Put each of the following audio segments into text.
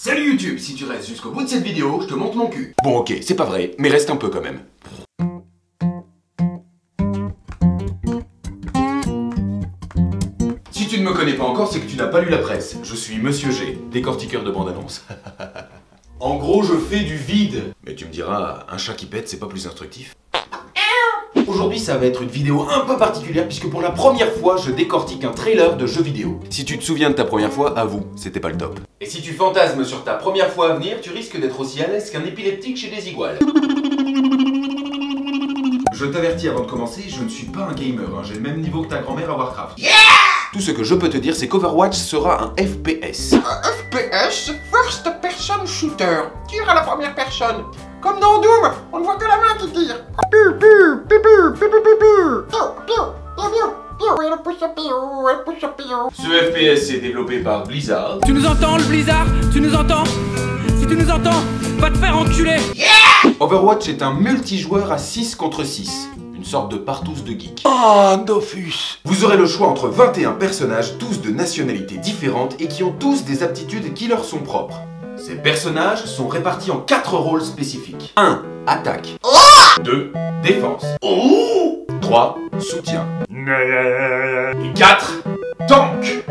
Salut YouTube, si tu restes jusqu'au bout de cette vidéo, je te montre mon cul. Bon ok, c'est pas vrai, mais reste un peu quand même. Si tu ne me connais pas encore, c'est que tu n'as pas lu la presse. Je suis Monsieur G, décortiqueur de bande-annonce. En gros, je fais du vide. Mais tu me diras, un chat qui pète, c'est pas plus instructif. Aujourd'hui, ça va être une vidéo un peu particulière puisque pour la première fois, je décortique un trailer de jeu vidéo. Si tu te souviens de ta première fois, avoue, c'était pas le top. Et si tu fantasmes sur ta première fois à venir, tu risques d'être aussi à l'aise qu'un épileptique chez des iguales. Je t'avertis avant de commencer, je ne suis pas un gamer, hein. J'ai le même niveau que ta grand-mère à Warcraft. Yeah! Tout ce que je peux te dire, c'est qu'Overwatch sera un FPS. Un FPS, First Person Shooter. Tire à la première personne. Comme dans Doom, on ne voit que la main qui tire. Ce FPS est développé par Blizzard. Tu nous entends le Blizzard? Tu nous entends? Si tu nous entends, va te faire enculer. Overwatch est un multijoueur à 6 contre 6. Une sorte de partouze de geek. Ah, Dofus. Vous aurez le choix entre 21 personnages, tous de nationalités différentes et qui ont tous des aptitudes qui leur sont propres. Ces personnages sont répartis en 4 rôles spécifiques. 1. Attaque. 2. Défense. 3. Soutien. Et 4. Tank.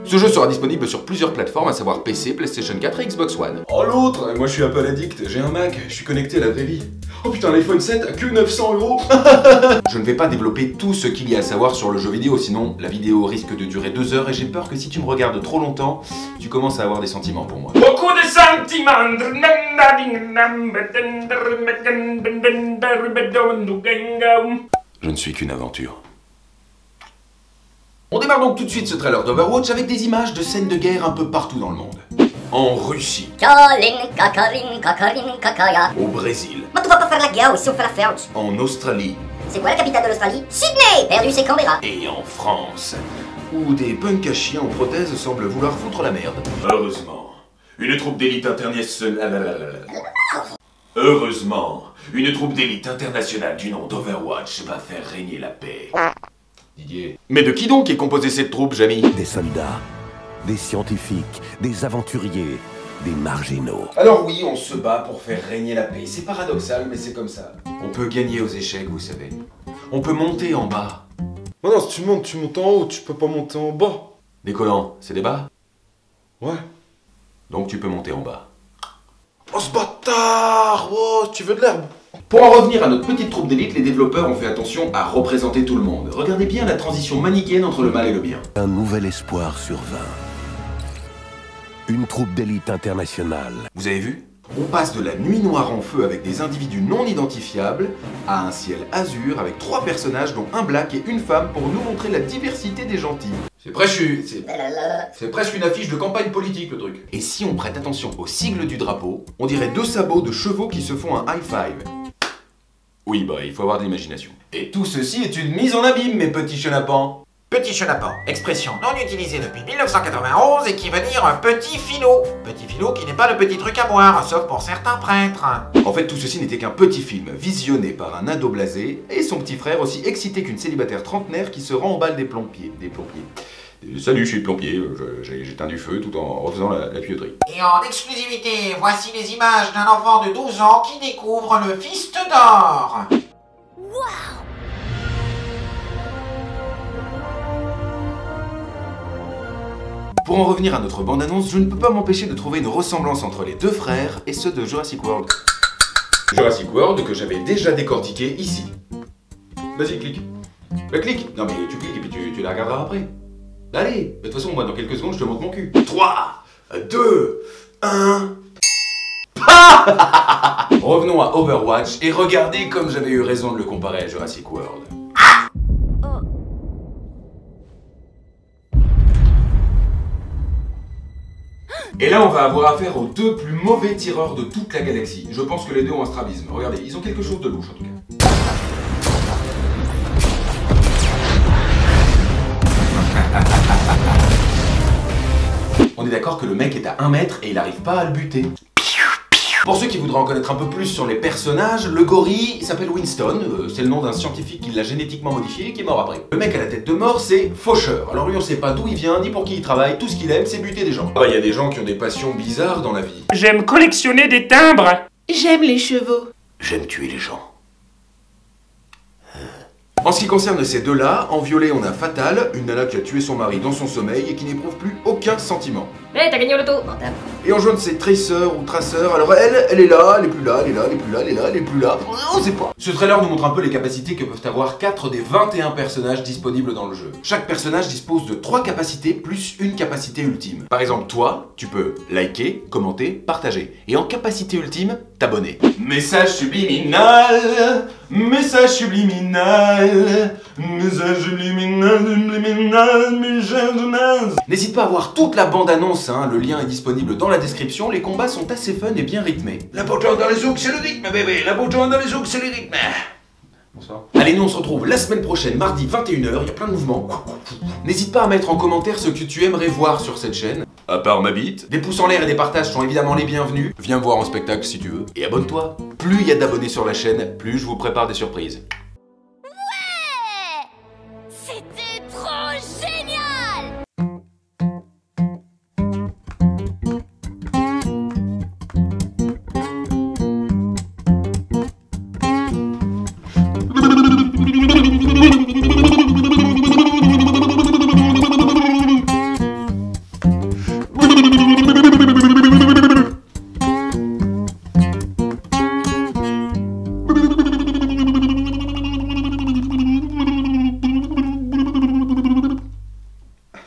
Ce jeu sera disponible sur plusieurs plateformes, à savoir PC, PlayStation 4 et Xbox One. Oh l'autre, moi je suis un peu addict, j'ai un Mac, je suis connecté à la vraie vie. Oh putain, l'iPhone 7 a que 900 €. Je ne vais pas développer tout ce qu'il y a à savoir sur le jeu vidéo, sinon la vidéo risque de durer 2 heures et j'ai peur que si tu me regardes trop longtemps, tu commences à avoir des sentiments pour moi. Beaucoup de sentiments. Je ne suis qu'une aventure. On démarre donc tout de suite ce trailer d'Overwatch avec des images de scènes de guerre un peu partout dans le monde. En Russie. Au Brésil. Mais tu vas pas faire la guerre ici, on fait la ferme. En Australie. C'est quoi la capitale de l'Australie? Sydney! Perdu ses Canberra. Et en France. Où des punks à chiens en prothèse semblent vouloir foutre la merde. Heureusement, une troupe d'élite internationale... Heureusement, une troupe d'élite internationale du nom d'Overwatch va faire régner la paix. Didier. Mais de qui donc est composée cette troupe, Jamy? Des soldats, des scientifiques, des aventuriers, des marginaux. Alors oui, on se bat pour faire régner la paix. C'est paradoxal, mais c'est comme ça. On peut gagner aux échecs, vous savez. On peut monter en bas. Non, non, si tu montes en haut, tu peux pas monter en bas. Décollant, c'est des bas? Ouais. Donc tu peux monter en bas. Oh ce bâtard! Oh, tu veux de l'herbe? Pour en revenir à notre petite troupe d'élite, les développeurs ont fait attention à représenter tout le monde. Regardez bien la transition manichéenne entre le mal et le bien. Un nouvel espoir survint. Une troupe d'élite internationale. Vous avez vu? On passe de la nuit noire en feu avec des individus non identifiables à un ciel azur avec 3 personnages dont un black et une femme pour nous montrer la diversité des gentils. C'est presque une affiche de campagne politique le truc. Et si on prête attention au sigle du drapeau, on dirait 2 sabots de chevaux qui se font un high five. Oui bah il faut avoir de l'imagination. Et tout ceci est une mise en abîme mes petits chenapans. Petit chenapan, expression non utilisée depuis 1991 et qui veut dire petit filot. Petit filot qui n'est pas le petit truc à boire, sauf pour certains prêtres. En fait, tout ceci n'était qu'un petit film visionné par un ado blasé et son petit frère aussi excité qu'une célibataire trentenaire qui se rend au bal des plombiers. Salut, je suis le plombier, j'éteins du feu tout en refaisant la tuyauterie. Et en exclusivité, voici les images d'un enfant de 12 ans qui découvre le fist d'or. Pour en revenir à notre bande-annonce, je ne peux pas m'empêcher de trouver une ressemblance entre les 2 frères et ceux de Jurassic World. Jurassic World que j'avais déjà décortiqué ici. Vas-y, clique. Bah clique. Non mais tu cliques et puis tu la regarderas après. Allez, de toute façon, moi dans quelques secondes je te montre mon cul. 3, 2, 1... Revenons à Overwatch et regardez comme j'avais eu raison de le comparer à Jurassic World. Et là, on va avoir affaire aux 2 plus mauvais tireurs de toute la galaxie. Je pense que les 2 ont un strabisme. Regardez, ils ont quelque chose de louche en tout cas. On est d'accord que le mec est à 1 mètre et il arrive pas à le buter. Pour ceux qui voudraient en connaître un peu plus sur les personnages, le gorille s'appelle Winston, c'est le nom d'un scientifique qui l'a génétiquement modifié et qui est mort après. Le mec à la tête de mort, c'est Faucheur. Alors lui, on sait pas d'où il vient, ni pour qui il travaille, tout ce qu'il aime, c'est buter des gens. Bah, y a des gens qui ont des passions bizarres dans la vie. J'aime collectionner des timbres. J'aime les chevaux. J'aime tuer les gens. En ce qui concerne ces deux-là, en violet on a Fatal, une nana qui a tué son mari dans son sommeil et qui n'éprouve plus aucun sentiment. Eh, t'as gagné au loto. Rentable. Et en jaune c'est Tracer ou Tracer, alors elle est là, elle est plus là, elle est là, elle est plus là, elle est là, elle est plus là, on sait pas. Ce trailer nous montre un peu les capacités que peuvent avoir 4 des 21 personnages disponibles dans le jeu. Chaque personnage dispose de 3 capacités plus une capacité ultime. Par exemple toi, tu peux liker, commenter, partager. Et en capacité ultime, t'abonner. Message subliminal, message subliminal, message subliminal, subliminal, message subliminal. N'hésite pas à voir toute la bande-annonce, hein, le lien est disponible dans la description, les combats sont assez fun et bien rythmés. L'important dans les zouk, c'est le rythme, bébé. L'important dans les zouk, c'est le rythme. Bonsoir. Allez, nous on se retrouve la semaine prochaine, mardi 21h, il y a plein de mouvements. N'hésite pas à mettre en commentaire ce que tu aimerais voir sur cette chaîne, à part ma bite. Des pouces en l'air et des partages sont évidemment les bienvenus. Viens me voir en spectacle si tu veux. Et abonne-toi. Plus il y a d'abonnés sur la chaîne, plus je vous prépare des surprises. C'était trop génial!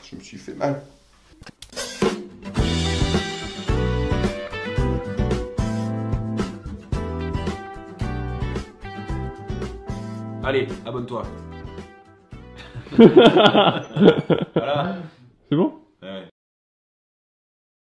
Je me suis fait mal. Allez, abonne-toi. Voilà. C'est bon?